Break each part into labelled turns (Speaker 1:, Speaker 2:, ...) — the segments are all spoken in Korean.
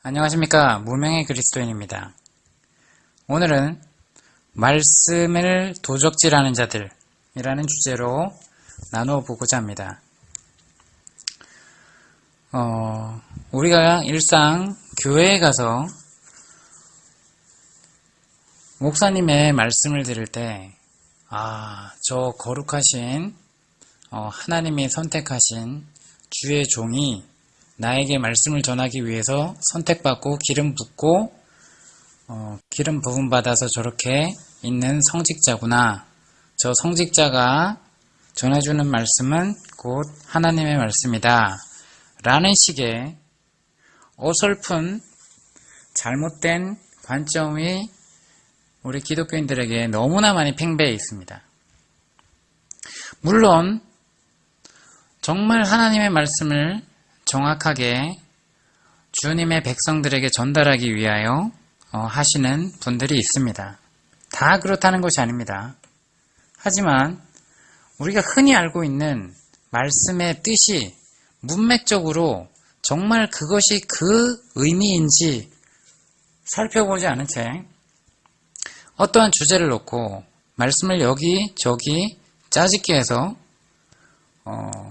Speaker 1: 안녕하십니까. 무명의 그리스도인입니다. 오늘은 말씀을 도적질하는 자들이라는 주제로 나누어 보고자 합니다. 우리가 일상 교회에 가서 목사님의 말씀을 들을 때, 저 거룩하신 하나님이 선택하신 주의 종이 나에게 말씀을 전하기 위해서 선택받고 기름 붓고 기름 부음 받아서 저렇게 있는 성직자구나. 저 성직자가 전해주는 말씀은 곧 하나님의 말씀이다. 라는 식의 어설픈 잘못된 관점이 우리 기독교인들에게 너무나 많이 팽배해 있습니다. 물론 정말 하나님의 말씀을 정확하게 주님의 백성들에게 전달하기 위하여 하시는 분들이 있습니다. 다 그렇다는 것이 아닙니다. 하지만 우리가 흔히 알고 있는 말씀의 뜻이 문맥적으로 정말 그것이 그 의미인지 살펴보지 않은 채 어떠한 주제를 놓고 말씀을 여기저기 짜집기 해서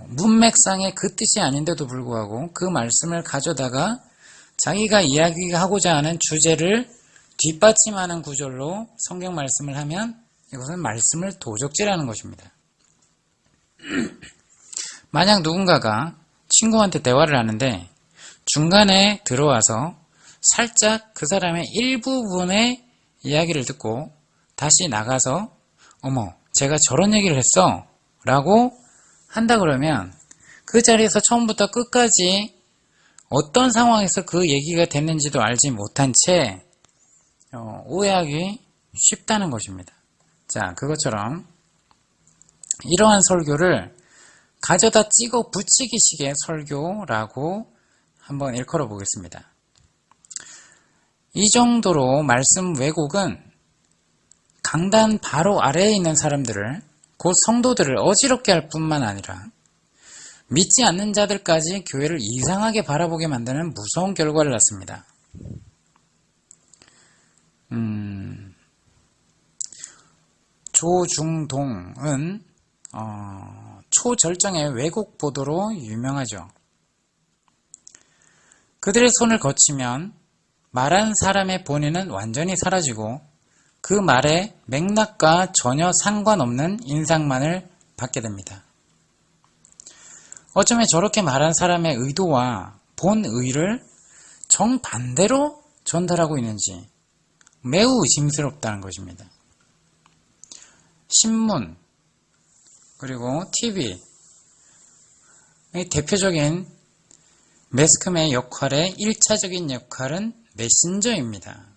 Speaker 1: 문맥상의 그 뜻이 아닌데도 불구하고 그 말씀을 가져다가 자기가 이야기하고자 하는 주제를 뒷받침하는 구절로 성경 말씀을 하면 이것은 말씀을 도적질하는 것입니다. 만약 누군가가 친구한테 대화를 하는데 중간에 들어와서 살짝 그 사람의 일부분의 이야기를 듣고 다시 나가서 어머, 제가 저런 얘기를 했어 라고 한다 그러면 그 자리에서 처음부터 끝까지 어떤 상황에서 그 얘기가 됐는지도 알지 못한 채 오해하기 쉽다는 것입니다. 자, 그것처럼 이러한 설교를 가져다 찍어 붙이기식의 설교라고 한번 일컬어 보겠습니다. 이 정도로 말씀 왜곡은 강단 바로 아래에 있는 사람들을 곧 성도들을 어지럽게 할 뿐만 아니라 믿지 않는 자들까지 교회를 이상하게 바라보게 만드는 무서운 결과를 낳습니다. 조중동은 초절정의 왜곡 보도로 유명하죠. 그들의 손을 거치면 말한 사람의 본인은 완전히 사라지고 그 말의 맥락과 전혀 상관없는 인상만을 받게 됩니다. 어쩌면 저렇게 말한 사람의 의도와 본의를 정반대로 전달하고 있는지 매우 의심스럽다는 것입니다. 신문, 그리고 TV, 대표적인 매스컴의 역할의 1차적인 역할은 메신저입니다.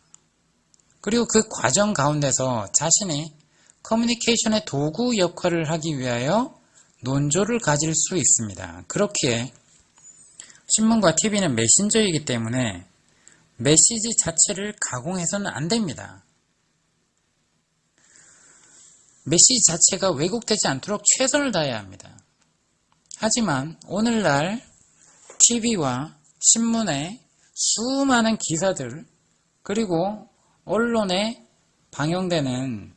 Speaker 1: 그리고 그 과정 가운데서 자신이 커뮤니케이션의 도구 역할을 하기 위하여 논조를 가질 수 있습니다. 그렇기에 신문과 TV는 메신저이기 때문에 메시지 자체를 가공해서는 안 됩니다. 메시지 자체가 왜곡되지 않도록 최선을 다해야 합니다. 하지만 오늘날 TV와 신문의 수많은 기사들 그리고 언론에 방영되는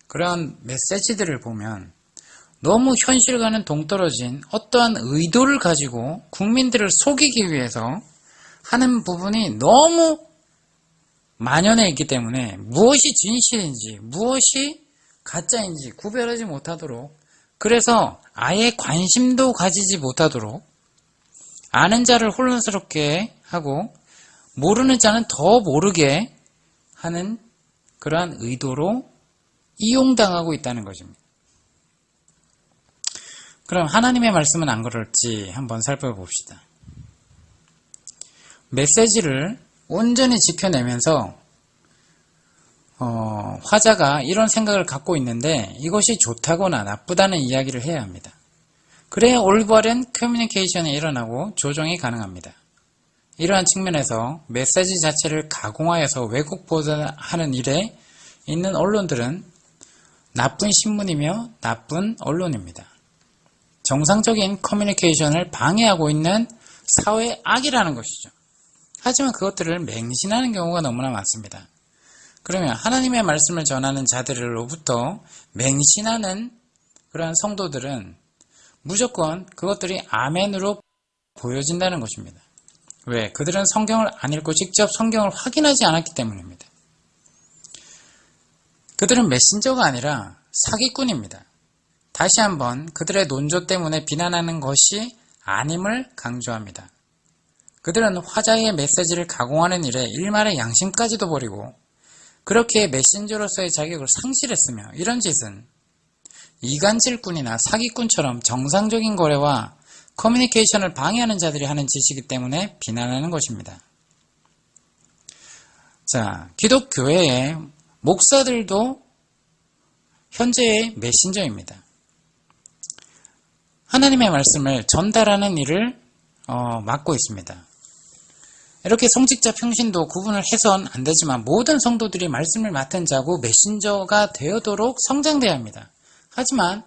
Speaker 1: 그러한 메시지들을 보면 너무 현실과는 동떨어진 어떠한 의도를 가지고 국민들을 속이기 위해서 하는 부분이 너무 만연해 있기 때문에 무엇이 진실인지 무엇이 가짜인지 구별하지 못하도록, 그래서 아예 관심도 가지지 못하도록 아는 자를 혼란스럽게 하고 모르는 자는 더 모르게 하는 그러한 의도로 이용당하고 있다는 것입니다. 그럼 하나님의 말씀은 안 그럴지 한번 살펴봅시다. 메시지를 온전히 지켜내면서 화자가 이런 생각을 갖고 있는데 이것이 좋다거나 나쁘다는 이야기를 해야 합니다. 그래야 올바른 커뮤니케이션이 일어나고 조정이 가능합니다. 이러한 측면에서 메시지 자체를 가공하여서 왜곡 보도하는 일에 있는 언론들은 나쁜 신문이며 나쁜 언론입니다. 정상적인 커뮤니케이션을 방해하고 있는 사회의 악이라는 것이죠. 하지만 그것들을 맹신하는 경우가 너무나 많습니다. 그러면 하나님의 말씀을 전하는 자들로부터 맹신하는 그러한 성도들은 무조건 그것들이 아멘으로 보여진다는 것입니다. 왜? 그들은 성경을 안 읽고 직접 성경을 확인하지 않았기 때문입니다. 그들은 메신저가 아니라 사기꾼입니다. 다시 한번 그들의 논조 때문에 비난하는 것이 아님을 강조합니다. 그들은 화자의 메시지를 가공하는 일에 일말의 양심까지도 버리고 그렇게 메신저로서의 자격을 상실했으며 이런 짓은 이간질꾼이나 사기꾼처럼 정상적인 거래와 커뮤니케이션을 방해하는 자들이 하는 짓이기 때문에 비난하는 것입니다. 자, 기독교회의 목사들도 현재의 메신저입니다. 하나님의 말씀을 전달하는 일을 맡고 있습니다. 이렇게 성직자 평신도 구분을 해서는 안 되지만 모든 성도들이 말씀을 맡은 자고 메신저가 되어도록 성장돼야 합니다. 하지만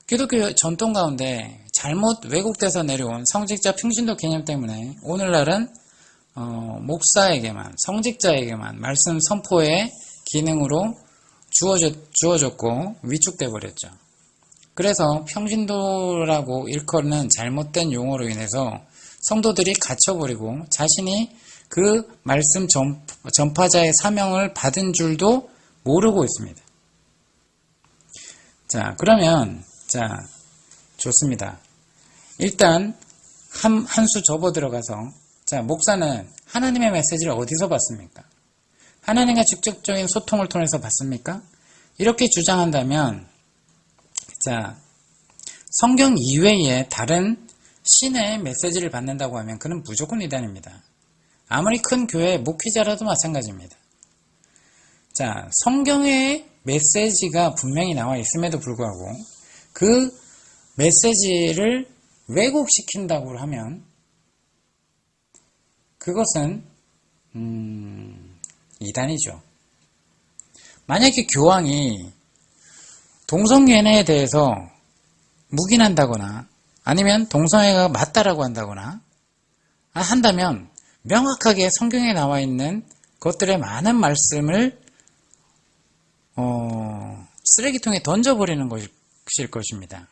Speaker 1: 기독교 전통 가운데 잘못 왜곡돼서 내려온 성직자 평신도 개념 때문에 오늘날은 목사에게만, 성직자에게만 말씀 선포의 기능으로 주어졌고 위축돼 버렸죠. 그래서 평신도라고 일컫는 잘못된 용어로 인해서 성도들이 갇혀버리고 자신이 그 말씀 전파자의 사명을 받은 줄도 모르고 있습니다. 자, 그러면 좋습니다. 일단 한 수 접어 들어가서 목사는 하나님의 메시지를 어디서 받습니까? 하나님과 직접적인 소통을 통해서 받습니까? 이렇게 주장한다면 성경 이외에 다른 신의 메시지를 받는다고 하면 그는 무조건 이단입니다. 아무리 큰 교회 목회자라도 마찬가지입니다. 성경의 메시지가 분명히 나와 있음에도 불구하고 그 메시지를 왜곡시킨다고 하면 그것은 이단이죠. 만약에 교황이 동성애에 대해서 묵인한다거나 아니면 동성애가 맞다라고 한다면 명확하게 성경에 나와 있는 것들의 많은 말씀을 쓰레기통에 던져버리는 것일 것입니다.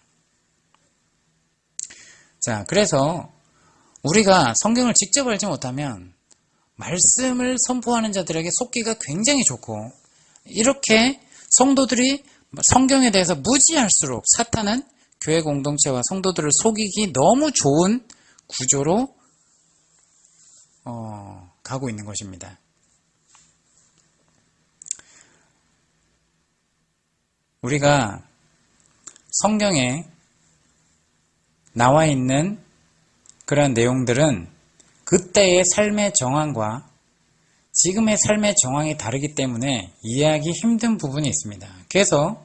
Speaker 1: 그래서 우리가 성경을 직접 알지 못하면 말씀을 선포하는 자들에게 속기가 굉장히 좋고 이렇게 성도들이 성경에 대해서 무지할수록 사탄은 교회 공동체와 성도들을 속이기 너무 좋은 구조로 가고 있는 것입니다. 우리가 성경에 나와 있는 그런 내용들은 그때의 삶의 정황과 지금의 삶의 정황이 다르기 때문에 이해하기 힘든 부분이 있습니다. 그래서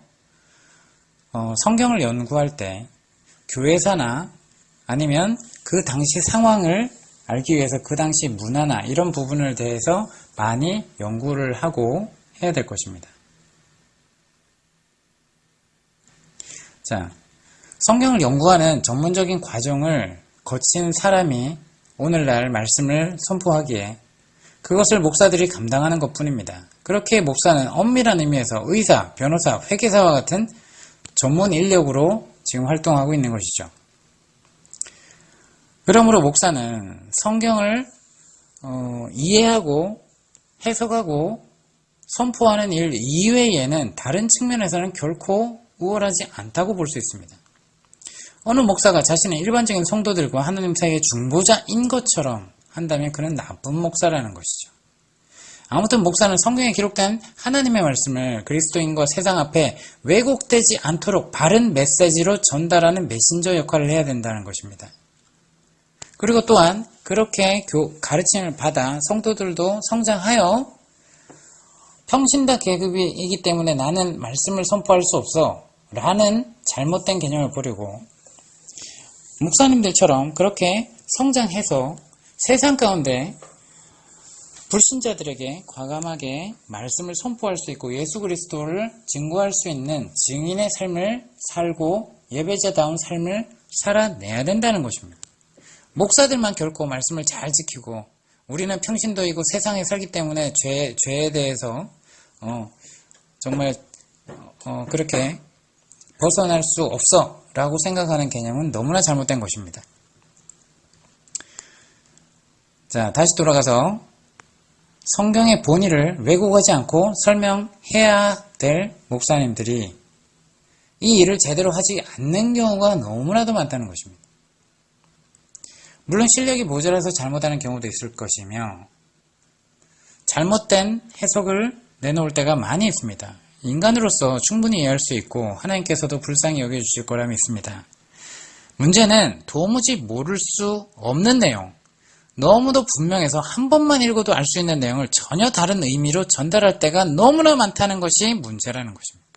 Speaker 1: 성경을 연구할 때 교회사나 아니면 그 당시 상황을 알기 위해서 그 당시 문화나 이런 부분을 대해서 많이 연구를 하고 해야 될 것입니다. 성경을 연구하는 전문적인 과정을 거친 사람이 오늘날 말씀을 선포하기에 그것을 목사들이 감당하는 것뿐입니다. 그렇게 목사는 엄밀한 의미에서 의사, 변호사, 회계사와 같은 전문 인력으로 지금 활동하고 있는 것이죠. 그러므로 목사는 성경을 이해하고 해석하고 선포하는 일 이외에는 다른 측면에서는 결코 우월하지 않다고 볼 수 있습니다. 어느 목사가 자신의 일반적인 성도들과 하나님 사이의 중보자인 것처럼 한다면 그는 나쁜 목사라는 것이죠. 아무튼 목사는 성경에 기록된 하나님의 말씀을 그리스도인과 세상 앞에 왜곡되지 않도록 바른 메시지로 전달하는 메신저 역할을 해야 된다는 것입니다. 그리고 또한 그렇게 가르침을 받아 성도들도 성장하여 평신다 계급이기 때문에 나는 말씀을 선포할 수 없어 라는 잘못된 개념을 버리고 목사님들처럼 그렇게 성장해서 세상 가운데 불신자들에게 과감하게 말씀을 선포할 수 있고 예수 그리스도를 증거할 수 있는 증인의 삶을 살고 예배자다운 삶을 살아내야 된다는 것입니다. 목사들만 결코 말씀을 잘 지키고 우리는 평신도이고 세상에 살기 때문에 죄에 대해서 정말 그렇게 벗어날 수 없어 라고 생각하는 개념은 너무나 잘못된 것입니다. 자, 다시 돌아가서 성경의 본의를 왜곡하지 않고 설명해야 될 목사님들이 이 일을 제대로 하지 않는 경우가 너무나도 많다는 것입니다. 물론 실력이 모자라서 잘못하는 경우도 있을 것이며 잘못된 해석을 내놓을 때가 많이 있습니다. 인간으로서 충분히 이해할 수 있고 하나님께서도 불쌍히 여겨주실 거라 믿습니다. 문제는 도무지 모를 수 없는 내용, 너무도 분명해서 한 번만 읽어도 알 수 있는 내용을 전혀 다른 의미로 전달할 때가 너무나 많다는 것이 문제라는 것입니다.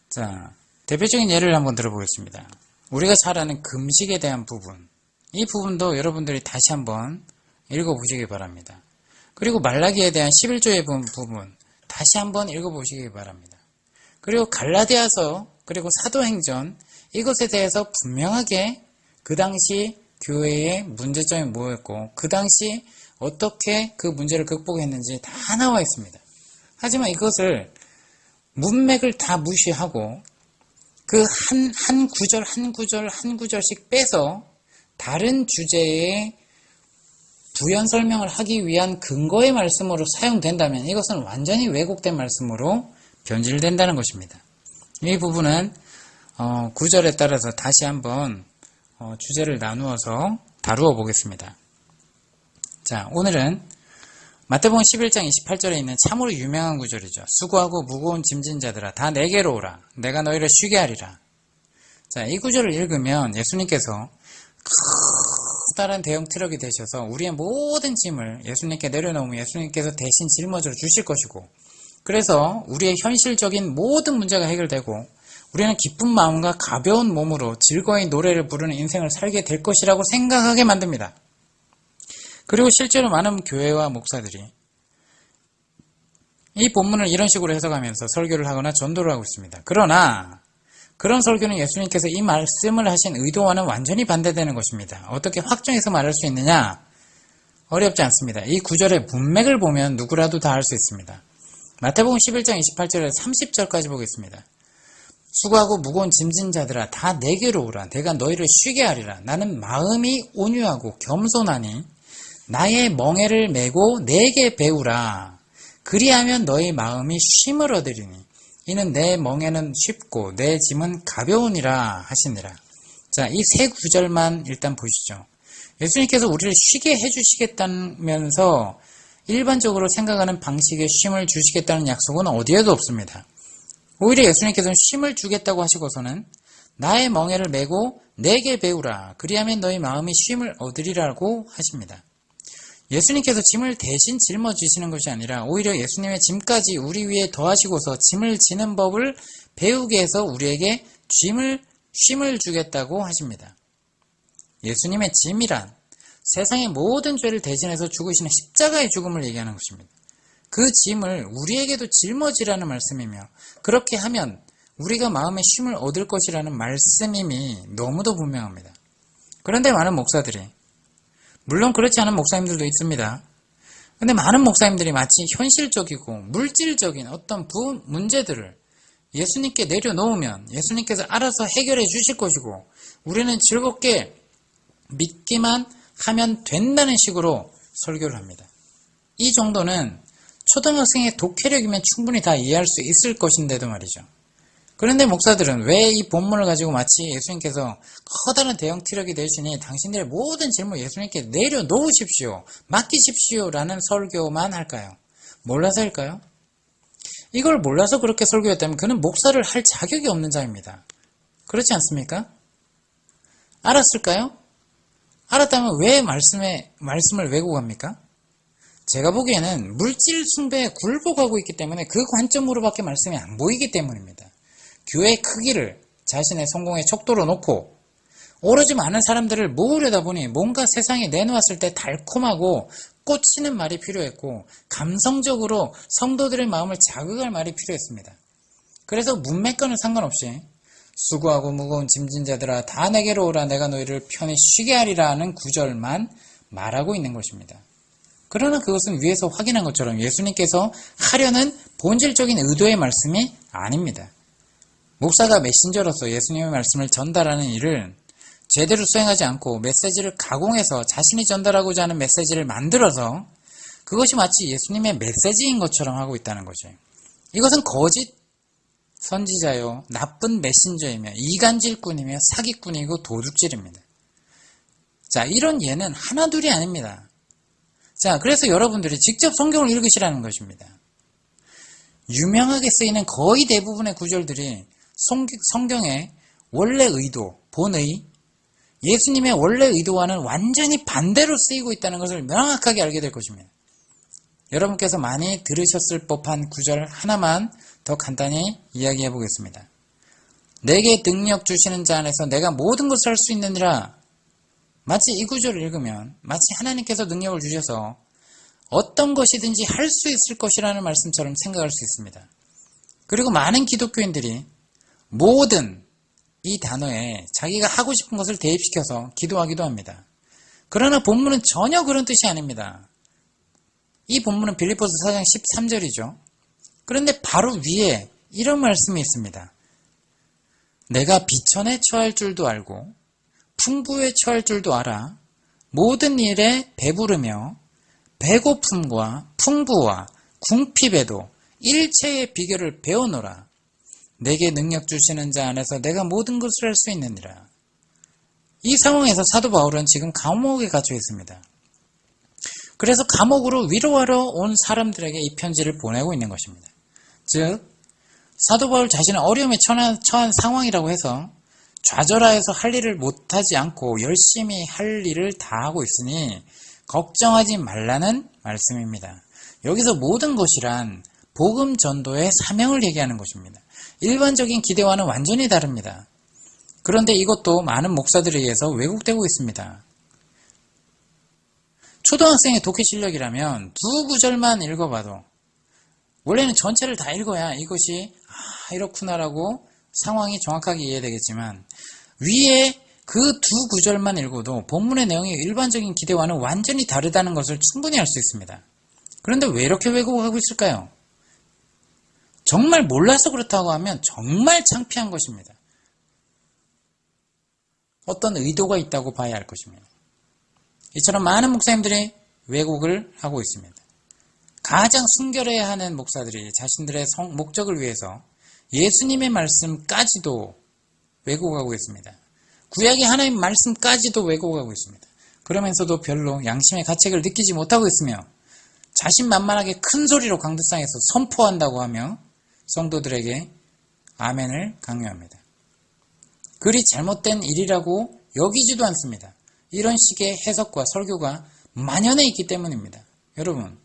Speaker 1: 자, 대표적인 예를 한번 들어보겠습니다. 우리가 잘 아는 금식에 대한 부분, 이 부분도 여러분들이 다시 한번 읽어보시기 바랍니다. 그리고 말라기에 대한 11조의 부분 다시 한번 읽어보시기 바랍니다. 그리고 갈라디아서 그리고 사도행전 이것에 대해서 분명하게 그 당시 교회의 문제점이 뭐였고 그 당시 어떻게 그 문제를 극복했는지 다 나와 있습니다. 하지만 이것을 문맥을 다 무시하고 그 한 구절 한 구절씩 빼서 다른 주제의 부연 설명을 하기 위한 근거의 말씀으로 사용된다면 이것은 완전히 왜곡된 말씀으로 변질된다는 것입니다. 이 부분은 구절에 따라서 다시 한번 주제를 나누어서 다루어 보겠습니다. 자, 오늘은 마태복음 11장 28절에 있는 참으로 유명한 구절이죠. 수고하고 무거운 짐진 자들아 다 내게로 오라. 내가 너희를 쉬게 하리라. 자, 이 구절을 읽으면 예수님께서 커다란 대형 트럭이 되셔서 우리의 모든 짐을 예수님께 내려놓으면 예수님께서 대신 짊어져 주실 것이고 그래서 우리의 현실적인 모든 문제가 해결되고 우리는 기쁜 마음과 가벼운 몸으로 즐거이 노래를 부르는 인생을 살게 될 것이라고 생각하게 만듭니다. 그리고 실제로 많은 교회와 목사들이 이 본문을 이런 식으로 해석하면서 설교를 하거나 전도를 하고 있습니다. 그러나 그런 설교는 예수님께서 이 말씀을 하신 의도와는 완전히 반대되는 것입니다. 어떻게 확정해서 말할 수 있느냐? 어렵지 않습니다. 이 구절의 문맥을 보면 누구라도 다 알 수 있습니다. 마태복음 11장 28절에서 30절까지 보겠습니다. 수고하고 무거운 짐진 자들아 다 내게로 오라. 내가 너희를 쉬게 하리라. 나는 마음이 온유하고 겸손하니 나의 멍에를 메고 내게 배우라. 그리하면 너희 마음이 쉼을 얻으리니 이는 내 멍에는 쉽고 내 짐은 가벼우니라 하시니라. 자, 이 세 구절만 일단 보시죠. 예수님께서 우리를 쉬게 해주시겠다면서 일반적으로 생각하는 방식의 쉼을 주시겠다는 약속은 어디에도 없습니다. 오히려 예수님께서는 쉼을 주겠다고 하시고서는 나의 멍에를 메고 내게 배우라. 그리하면 너희 마음이 쉼을 얻으리라고 하십니다. 예수님께서 짐을 대신 짊어지시는 것이 아니라 오히려 예수님의 짐까지 우리 위에 더하시고서 짐을 지는 법을 배우게 해서 우리에게 쉼을 주겠다고 하십니다. 예수님의 짐이란 세상의 모든 죄를 대신해서 죽으시는 십자가의 죽음을 얘기하는 것입니다. 그 짐을 우리에게도 짊어지라는 말씀이며 그렇게 하면 우리가 마음의 쉼을 얻을 것이라는 말씀임이 너무도 분명합니다. 그런데 많은 목사들이 물론 그렇지 않은 목사님들도 있습니다. 근데 많은 목사님들이 마치 현실적이고 물질적인 어떤 문제들을 예수님께 내려놓으면 예수님께서 알아서 해결해 주실 것이고 우리는 즐겁게 믿기만 하면 된다는 식으로 설교를 합니다. 이 정도는 초등학생의 독해력이면 충분히 다 이해할 수 있을 것인데도 말이죠. 그런데 목사들은 왜 이 본문을 가지고 마치 예수님께서 커다란 대형 트럭이 되시니 당신들의 모든 질문 예수님께 내려놓으십시오. 맡기십시오. 라는 설교만 할까요? 몰라서일까요? 이걸 몰라서 그렇게 설교했다면 그는 목사를 할 자격이 없는 자입니다. 그렇지 않습니까? 알았을까요? 알았다면 왜 말씀을 왜곡합니까? 제가 보기에는 물질 숭배에 굴복하고 있기 때문에 그 관점으로밖에 말씀이 안 보이기 때문입니다. 교회의 크기를 자신의 성공의 척도로 놓고 오로지 많은 사람들을 모으려다 보니 뭔가 세상에 내놓았을 때 달콤하고 꽂히는 말이 필요했고 감성적으로 성도들의 마음을 자극할 말이 필요했습니다. 그래서 문맥과는 상관없이 수고하고 무거운 짐진 자들아 다 내게로 오라 내가 너희를 편히 쉬게 하리라 하는 구절만 말하고 있는 것입니다. 그러나 그것은 위에서 확인한 것처럼 예수님께서 하려는 본질적인 의도의 말씀이 아닙니다. 목사가 메신저로서 예수님의 말씀을 전달하는 일을 제대로 수행하지 않고 메시지를 가공해서 자신이 전달하고자 하는 메시지를 만들어서 그것이 마치 예수님의 메시지인 것처럼 하고 있다는 거죠. 이것은 거짓 선지자요, 나쁜 메신저이며 이간질꾼이며 사기꾼이고 도둑질입니다. 자, 이런 예는 하나둘이 아닙니다. 자, 그래서 여러분들이 직접 성경을 읽으시라는 것입니다. 유명하게 쓰이는 거의 대부분의 구절들이 성경의 원래 의도, 본의, 예수님의 원래 의도와는 완전히 반대로 쓰이고 있다는 것을 명확하게 알게 될 것입니다. 여러분께서 많이 들으셨을 법한 구절 하나만 더 간단히 이야기해 보겠습니다. 내게 능력 주시는 자 안에서 내가 모든 것을 할 수 있느니라. 마치 이 구절을 읽으면 마치 하나님께서 능력을 주셔서 어떤 것이든지 할 수 있을 것이라는 말씀처럼 생각할 수 있습니다. 그리고 많은 기독교인들이 모든 이 단어에 자기가 하고 싶은 것을 대입시켜서 기도하기도 합니다. 그러나 본문은 전혀 그런 뜻이 아닙니다. 이 본문은 빌립보서 4장 13절이죠. 그런데 바로 위에 이런 말씀이 있습니다. 내가 비천에 처할 줄도 알고 풍부에 처할 줄도 알아 모든 일에 배부르며 배고픔과 풍부와 궁핍에도 일체의 비결을 배워노라. 내게 능력 주시는 자 안에서 내가 모든 것을 할 수 있느니라. 이 상황에서 사도 바울은 지금 감옥에 갇혀 있습니다. 그래서 감옥으로 위로하러 온 사람들에게 이 편지를 보내고 있는 것입니다. 즉 사도 바울 자신은 어려움에 처한 상황이라고 해서 좌절하여서 할 일을 못하지 않고 열심히 할 일을 다 하고 있으니 걱정하지 말라는 말씀입니다. 여기서 모든 것이란 복음 전도의 사명을 얘기하는 것입니다. 일반적인 기대와는 완전히 다릅니다. 그런데 이것도 많은 목사들에 의해서 왜곡되고 있습니다. 초등학생의 독해 실력이라면 두 구절만 읽어봐도 원래는 전체를 다 읽어야 이것이 이렇구나라고 상황이 정확하게 이해되겠지만 위에 그 두 구절만 읽어도 본문의 내용이 일반적인 기대와는 완전히 다르다는 것을 충분히 알 수 있습니다. 그런데 왜 이렇게 왜곡하고 있을까요? 정말 몰라서 그렇다고 하면 정말 창피한 것입니다. 어떤 의도가 있다고 봐야 할 것입니다. 이처럼 많은 목사님들이 왜곡을 하고 있습니다. 가장 순결해야 하는 목사들이 자신들의 목적을 위해서 예수님의 말씀까지도 왜곡하고 있습니다. 구약의 하나님 말씀까지도 왜곡하고 있습니다. 그러면서도 별로 양심의 가책을 느끼지 못하고 있으며 자신만만하게 큰 소리로 강대상에서 선포한다고 하며 성도들에게 아멘을 강요합니다. 그리 잘못된 일이라고 여기지도 않습니다. 이런 식의 해석과 설교가 만연해 있기 때문입니다. 여러분,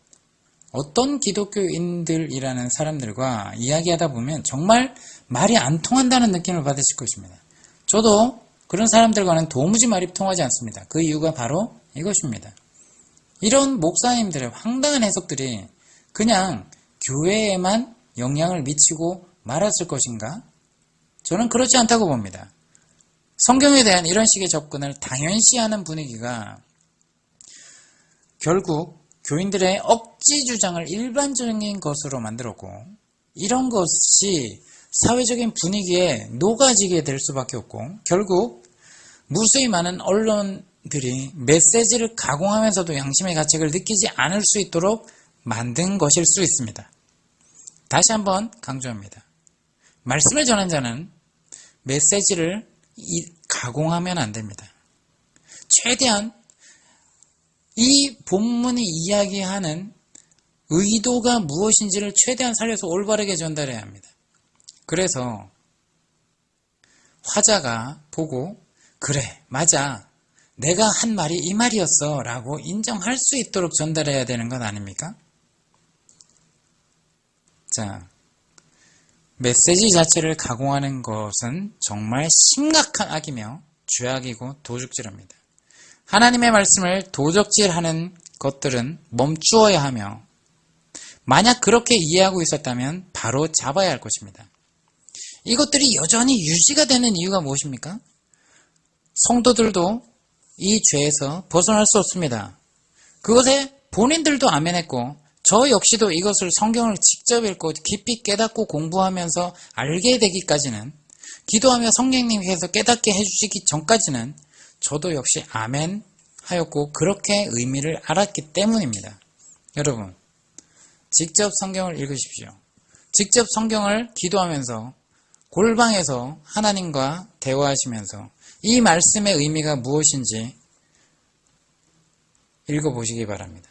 Speaker 1: 어떤 기독교인들이라는 사람들과 이야기하다 보면 정말 말이 안 통한다는 느낌을 받으실 것입니다. 저도 그런 사람들과는 도무지 말이 통하지 않습니다. 그 이유가 바로 이것입니다. 이런 목사님들의 황당한 해석들이 그냥 교회에만 영향을 미치고 말았을 것인가? 저는 그렇지 않다고 봅니다. 성경에 대한 이런 식의 접근을 당연시하는 분위기가 결국 교인들의 억지 주장을 일반적인 것으로 만들었고 이런 것이 사회적인 분위기에 녹아지게 될 수밖에 없고 결국 무수히 많은 언론들이 메시지를 가공하면서도 양심의 가책을 느끼지 않을 수 있도록 만든 것일 수 있습니다. 다시 한번 강조합니다. 말씀을 전한 자는 메시지를 가공하면 안 됩니다. 최대한 이 본문이 이야기하는 의도가 무엇인지를 최대한 살려서 올바르게 전달해야 합니다. 그래서 화자가 보고 그래, 맞아. 내가 한 말이 이 말이었어 라고 인정할 수 있도록 전달해야 되는 것 아닙니까? 자, 메시지 자체를 가공하는 것은 정말 심각한 악이며 죄악이고 도적질합니다. 하나님의 말씀을 도적질하는 것들은 멈추어야 하며 만약 그렇게 이해하고 있었다면 바로 잡아야 할 것입니다. 이것들이 여전히 유지가 되는 이유가 무엇입니까? 성도들도 이 죄에서 벗어날 수 없습니다. 그것에 본인들도 아멘했고 저 역시도 이것을 성경을 직접 읽고 깊이 깨닫고 공부하면서 알게 되기까지는, 기도하며 성령님께서 깨닫게 해주시기 전까지는 저도 역시 아멘 하였고 그렇게 의미를 알았기 때문입니다. 여러분, 직접 성경을 읽으십시오. 직접 성경을 기도하면서 골방에서 하나님과 대화하시면서 이 말씀의 의미가 무엇인지 읽어보시기 바랍니다.